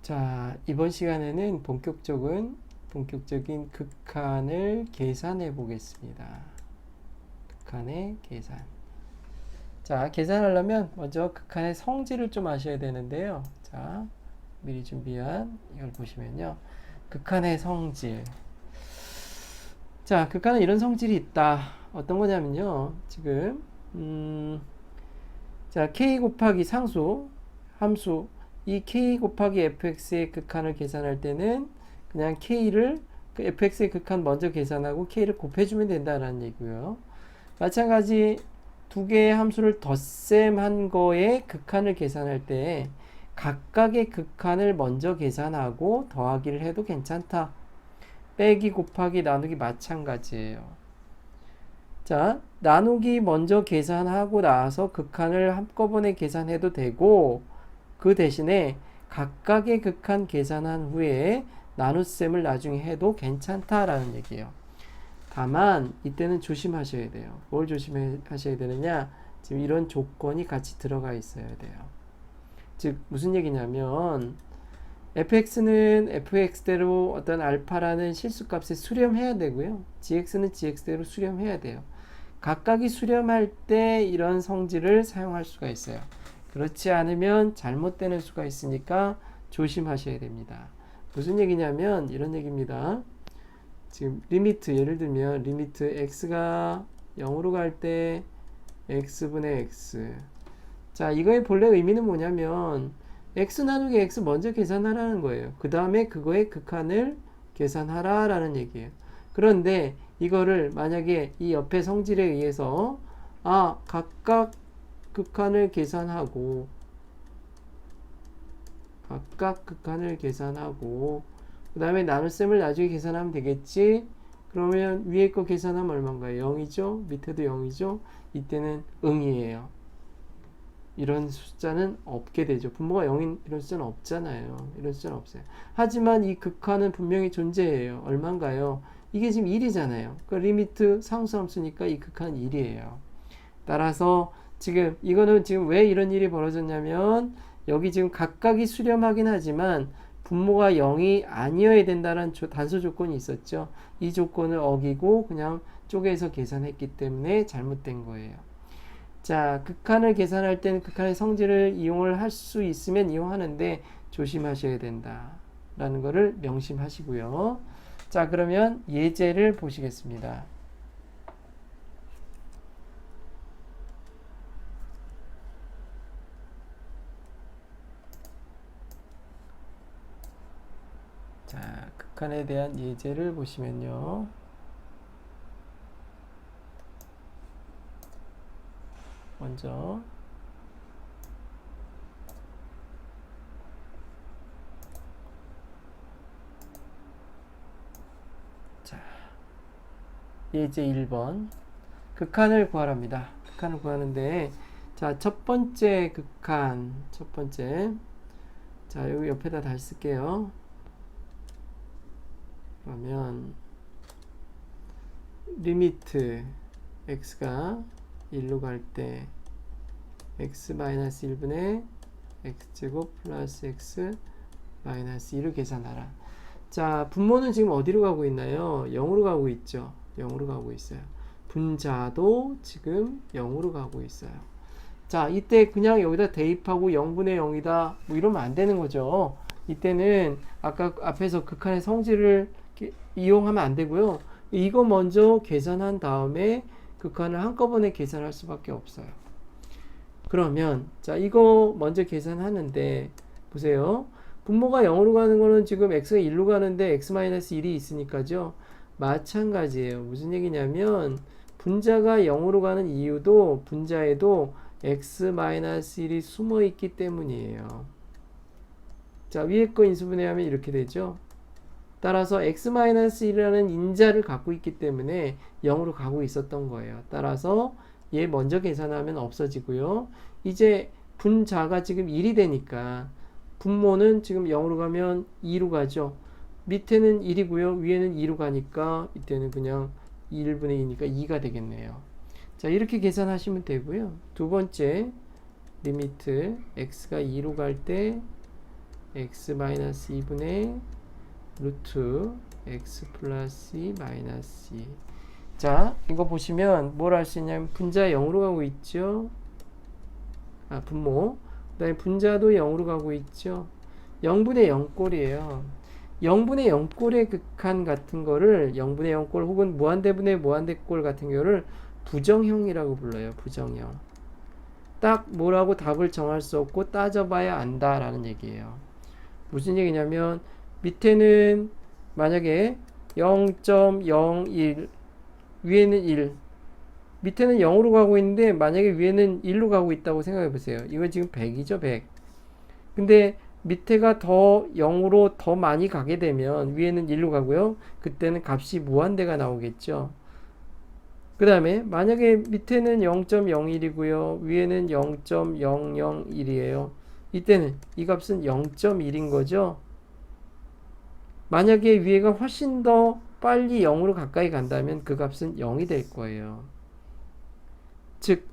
자, 이번 시간에는 본격적인 극한을 계산해 보겠습니다. 극한의 계산. 자, 계산하려면 먼저 극한의 성질을 좀 아셔야 되는데요. 자, 미리 준비한 이걸 보시면요. 극한의 성질. 자, 극한은 이런 성질이 있다. 어떤 거냐면요. 지금, 자, k 곱하기 상수, 함수, 이 k 곱하기 fx의 극한을 계산할 때는 그냥 k를 그 fx의 극한 먼저 계산하고 k를 곱해주면 된다는 얘기고요. 마찬가지 두 개의 함수를 덧셈한 거에 극한을 계산할 때 각각의 극한을 먼저 계산하고 더하기를 해도 괜찮다. 빼기 곱하기 나누기 마찬가지예요. 자, 나누기 먼저 계산하고 나서 극한을 한꺼번에 계산해도 되고, 그 대신에 각각의 극한 계산한 후에 나눗셈을 나중에 해도 괜찮다라는 얘기예요. 다만 이때는 조심하셔야 돼요. 뭘 조심하셔야 되느냐? 지금 이런 조건이 같이 들어가 있어야 돼요. 즉 무슨 얘기냐면 fx는 fx대로 어떤 알파라는 실수값에 수렴해야 되고요. gx는 gx대로 수렴해야 돼요. 각각이 수렴할 때 이런 성질을 사용할 수가 있어요. 그렇지 않으면 잘못되는 수가 있으니까 조심하셔야 됩니다. 무슨 얘기냐면 이런 얘기입니다. 지금 리미트, 예를 들면 리미트 x가 0으로 갈 때 x분의 x. 자, 이거의 본래 의미는 뭐냐면 x 나누기 x 먼저 계산하라는 거예요. 그 다음에 그거의 극한을 계산하라 라는 얘기예요. 그런데 이거를 만약에 이 옆에 성질에 의해서 각각 극한을 계산하고 그 다음에 나눗셈을 나중에 계산하면 되겠지. 그러면 위에 거 계산하면 얼마인가요? 0이죠. 밑에도 0이죠. 이때는 응이에요. 이런 숫자는 없게 되죠. 분모가 0인 이런 숫자는 없잖아요. 이런 숫자는 없어요. 하지만 이 극한은 분명히 존재해요. 얼마인가요? 이게 지금 1이잖아요. 그러니까 리미트 상수함수니까 이 극한은 1이에요. 따라서 지금 이거는 지금 왜 이런 일이 벌어졌냐면 여기 지금 각각이 수렴하긴 하지만 분모가 0이 아니어야 된다는 단서 조건이 있었죠. 이 조건을 어기고 그냥 쪼개서 계산했기 때문에 잘못된 거예요. 자, 극한을 계산할 때는 극한의 성질을 이용을 할 수 있으면 이용하는데 조심하셔야 된다라는 거를 명심하시고요. 자, 그러면 예제를 보시겠습니다. 자, 극한에 대한 예제를 보시면요. 먼저 자, 예제 1번 극한을 구하랍니다. 극한을 구하는데 자, 첫 번째 극한 자, 여기 옆에다 다시 쓸게요. 그러면 리미트 x가 1로 갈 때 x-1분의 x제곱 플러스 x 마이너스 2를 계산하라. 자, 분모는 지금 어디로 가고 있나요? 0으로 가고 있죠. 0으로 가고 있어요. 분자도 지금 0으로 가고 있어요. 자, 이때 그냥 여기다 대입하고 0분의 0이다 뭐 이러면 안 되는 거죠. 이때는 아까 앞에서 극한의 성질을 이용하면 안 되고요. 이거 먼저 계산한 다음에 극한을 한꺼번에 계산할 수밖에 없어요. 그러면 자, 이거 먼저 계산하는데 보세요. 분모가 0으로 가는 거는 지금 x가 1로 가는데 x-1이 있으니까죠. 마찬가지예요. 무슨 얘기냐면 분자가 0으로 가는 이유도 분자에도 x-1이 숨어 있기 때문이에요. 자, 위에 거 인수분해하면 이렇게 되죠. 따라서 x-1이라는 인자를 갖고 있기 때문에 0으로 가고 있었던 거예요. 따라서 얘 먼저 계산하면 없어지고요. 이제 분자가 지금 1이 되니까 분모는 지금 0으로 가면 2로 가죠. 밑에는 1이고요. 위에는 2로 가니까 이때는 그냥 1분의 2니까 2가 되겠네요. 자, 이렇게 계산하시면 되고요. 두 번째 리미트 x가 2로 갈 때 x 마이너스 2분의 루트 x 플러스 2 마이너스 2. 자, 이거 보시면 뭘 할 수 있냐면 분자 0으로 가고 있죠. 분모. 그 다음에 분자도 0으로 가고 있죠. 0분의 0꼴이에요. 0분의 0꼴의 극한 같은 거를 0분의 0꼴 혹은 무한대분의 무한대꼴 같은 거를 부정형이라고 불러요. 부정형. 딱 뭐라고 답을 정할 수 없고 따져봐야 안다라는 얘기예요. 무슨 얘기냐면 밑에는 만약에 0.01 위에는 1 밑에는 0으로 가고 있는데 만약에 위에는 1로 가고 있다고 생각해 보세요. 이거 지금 100이죠, 100. 근데 밑에가 더 0으로 더 많이 가게 되면 위에는 1로 가고요. 그때는 값이 무한대가 나오겠죠. 그 다음에 만약에 밑에는 0.01이고요. 위에는 0.001이에요. 이때는 이 값은 0.1인 거죠. 만약에 위에가 훨씬 더 빨리 0으로 가까이 간다면 그 값은 0이 될 거예요. 즉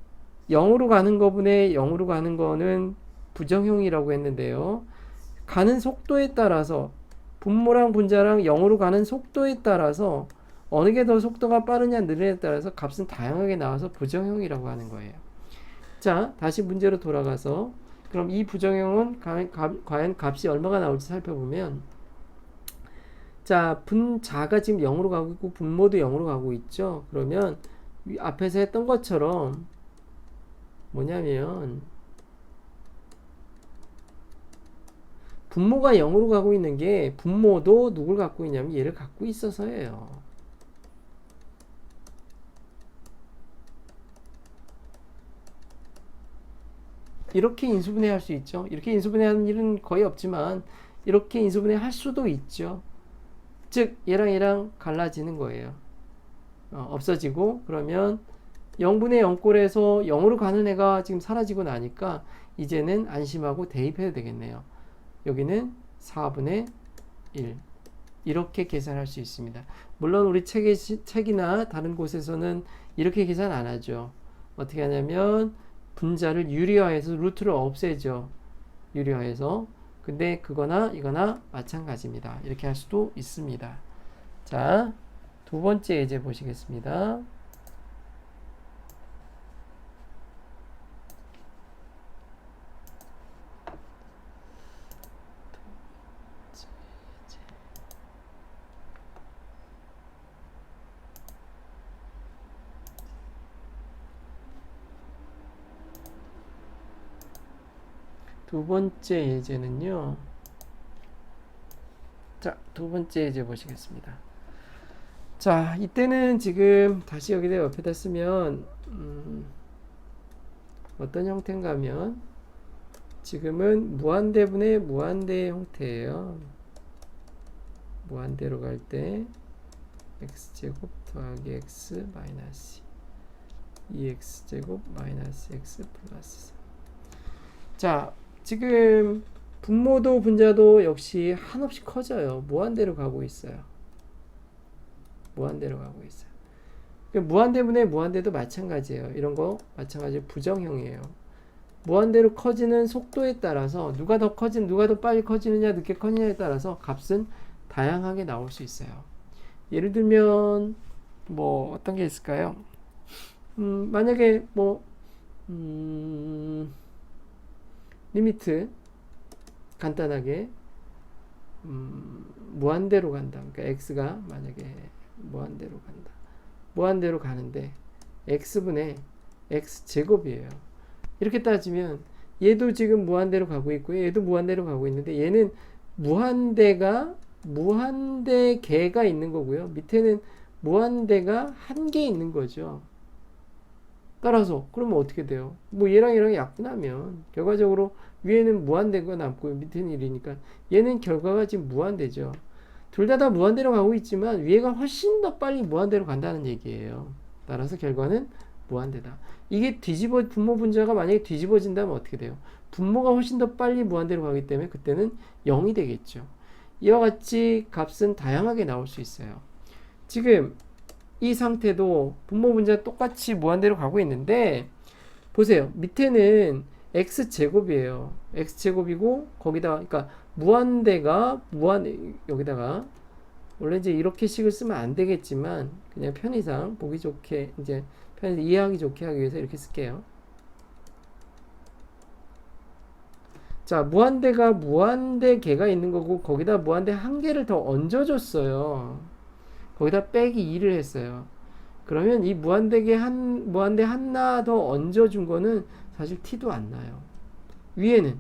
0으로 가는 거분의 0으로 가는 거는 부정형이라고 했는데요. 가는 속도에 따라서 분모랑 분자랑 0으로 가는 속도에 따라서 어느 게 더 속도가 빠르냐 느리냐에 따라서 값은 다양하게 나와서 부정형이라고 하는 거예요. 자, 다시 문제로 돌아가서 그럼 이 부정형은 과연 값이 얼마가 나올지 살펴보면 자, 분자가 지금 0으로 가고 있고 분모도 0으로 가고 있죠. 그러면 앞에서 했던 것처럼 뭐냐면 분모가 0으로 가고 있는 게 분모도 누굴 갖고 있냐면 얘를 갖고 있어서예요. 이렇게 인수분해 할 수 있죠. 이렇게 인수분해 하는 일은 거의 없지만 이렇게 인수분해 할 수도 있죠. 즉 얘랑 얘랑 갈라지는 거예요. 없어지고 그러면 0분의 0꼴에서 0으로 가는 애가 지금 사라지고 나니까 이제는 안심하고 대입해도 되겠네요. 여기는 4분의 1 이렇게 계산할 수 있습니다. 물론 우리 책이나 다른 곳에서는 이렇게 계산 안 하죠. 어떻게 하냐면 분자를 유리화해서 루트를 없애죠. 유리화해서. 근데 그거나 이거나 마찬가지입니다. 이렇게 할 수도 있습니다. 자, 두 번째 예제 보시겠습니다. 두 번째 예제는요. 자, 두 번째 예제 보시겠습니다. 자, 이때는 지금 다시 여기다 옆에다 쓰면 어떤 형태인가 하면 지금은 무한대분의 무한대 형태예요. 무한대로 갈 때 x제곱 더하기 x 마이너스 2x제곱 마이너스 x 플러스 3. 자, 지금 분모도 분자도 역시 한없이 커져요. 무한대로 가고 있어요. 무한대로 가고 있어요. 무한대분의 무한대도 마찬가지예요. 이런 거 마찬가지로 부정형이에요. 무한대로 커지는 속도에 따라서 누가 더 빨리 커지느냐 늦게 커지느냐에 따라서 값은 다양하게 나올 수 있어요. 예를 들면 뭐 어떤 게 있을까요? 만약에 리미트 간단하게 무한대로 간다. 그러니까 x가 만약에 무한대로 간다. 무한대로 가는데 x분의 x제곱이에요. 이렇게 따지면 얘도 지금 무한대로 가고 있고 얘도 무한대로 가고 있는데 얘는 무한대 개가 있는 거고요. 밑에는 무한대가 한 개 있는 거죠. 따라서 그러면 어떻게 돼요? 뭐 얘랑 약분하면 결과적으로 위에는 무한대가 남고 밑에는 1이니까 얘는 결과가 지금 무한대죠. 둘 다 무한대로 가고 있지만 위에가 훨씬 더 빨리 무한대로 간다는 얘기예요. 따라서 결과는 무한대다. 이게 분모 분자가 만약에 뒤집어진다면 어떻게 돼요? 분모가 훨씬 더 빨리 무한대로 가기 때문에 그때는 0이 되겠죠. 이와 같이 값은 다양하게 나올 수 있어요. 지금 이 상태도 분모 분자 똑같이 무한대로 가고 있는데 보세요. 밑에는 x제곱이에요. x제곱이고 거기다 그러니까 무한대가 여기다가 원래 이제 이렇게 식을 쓰면 안 되겠지만 그냥 편의상 보기 좋게 이제 편의상 이해하기 좋게 하기 위해서 이렇게 쓸게요. 자, 무한대가 무한대 개가 있는 거고 거기다 무한대 한 개를 더 얹어줬어요. 거기다 빼기 2를 했어요. 그러면 이 무한대 하나 더 얹어준 거는 사실 티도 안 나요. 위에는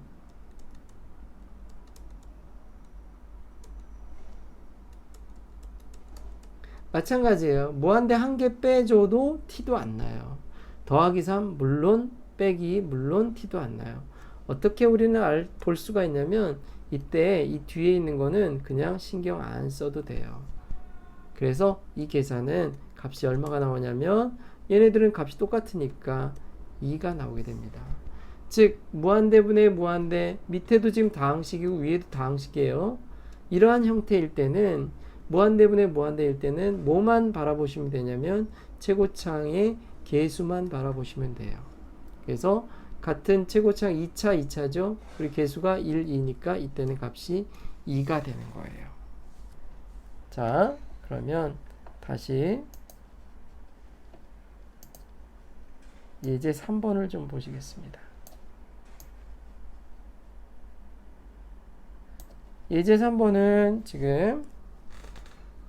마찬가지예요. 무한대 한 개 빼줘도 티도 안 나요. 더하기 3 물론 빼기 물론 티도 안 나요. 어떻게 우리는 볼 수가 있냐면 이때 이 뒤에 있는 거는 그냥 신경 안 써도 돼요. 그래서 이 계산은 값이 얼마가 나오냐면 얘네들은 값이 똑같으니까 2가 나오게 됩니다. 즉 무한대분의 무한대 밑에도 지금 다항식이고 위에도 다항식이에요. 이러한 형태일 때는 무한대분의 무한대일 때는 뭐만 바라보시면 되냐면 최고창의 개수만 바라보시면 돼요. 그래서 같은 최고창 2차죠. 그리고 개수가 1, 2니까 이때는 값이 2가 되는 거예요. 자, 그러면 다시 예제 3번을 좀 보시겠습니다. 예제 3번은 지금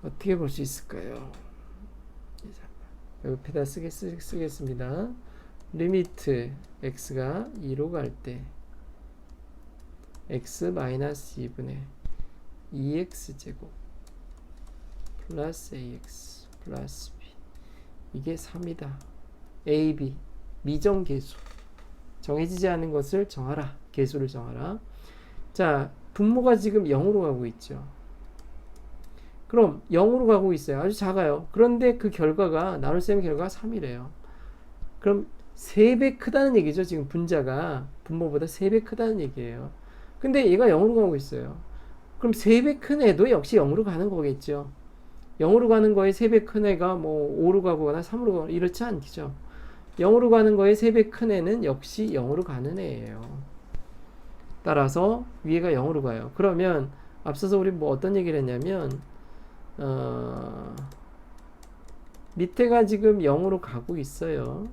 어떻게 볼 수 있을까요? 옆에다 쓰겠습니다. 리미트 x가 2로 갈 때 x-2분의 2x제곱 플러스 ax 플러스 b 이게 3이다. a, b 미정계수 정해지지 않은 것을 정하라. 계수를 정하라. 자, 분모가 지금 0으로 가고 있죠. 그럼 0으로 가고 있어요. 아주 작아요. 그런데 그 결과가 나눗셈의 결과가 3이래요. 그럼 3배 크다는 얘기죠. 지금 분자가 분모보다 3배 크다는 얘기예요. 근데 얘가 0으로 가고 있어요. 그럼 3배 큰 애도 역시 0으로 가는 거겠죠. 0으로 가는 거에 3배 큰 애가 뭐 5로 가거나 3으로 가거나 이렇지 않죠. 0으로 가는 거에 3배 큰 애는 역시 0으로 가는 애예요. 따라서 위에가 0으로 가요. 그러면 앞서서 우리 뭐 어떤 얘기를 했냐면 밑에가 지금 0으로 가고 있어요.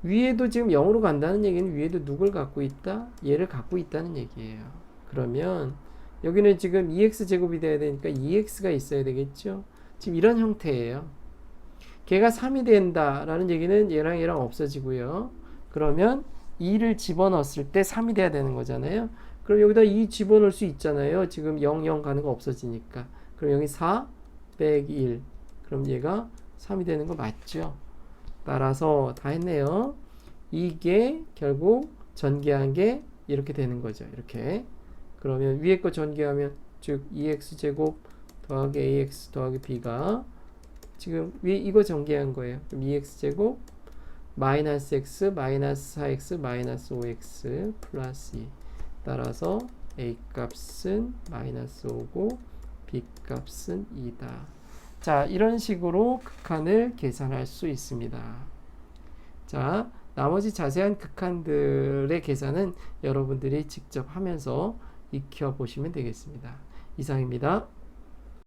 위에도 지금 0으로 간다는 얘기는 위에도 누굴 갖고 있다? 얘를 갖고 있다는 얘기예요. 그러면 여기는 지금 2x제곱이 돼야 되니까 2x가 있어야 되겠죠? 지금 이런 형태예요. 걔가 3이 된다라는 얘기는 얘랑 얘랑 없어지고요. 그러면 2를 집어넣었을 때 3이 돼야 되는 거잖아요. 그럼 여기다 2 집어넣을 수 있잖아요. 지금 0, 0 가는 거 없어지니까. 그럼 여기 4 빼기 1. 그럼 얘가 3이 되는 거 맞죠? 따라서 다 했네요. 이게 결국 전개한 게 이렇게 되는 거죠. 이렇게. 그러면 위에 거 전개하면 즉 2x제곱 더하기 ax 더하기 b가 지금 위에 이거 전개한 거예요. 그럼 2x제곱 마이너스 x 마이너스 4x 마이너스 5x 플러스 2. 따라서 a 값은 마이너스 5고 b 값은 2다. 자, 이런 식으로 극한을 계산할 수 있습니다. 자, 나머지 자세한 극한들의 계산은 여러분들이 직접 하면서 익혀보시면 되겠습니다. 이상입니다.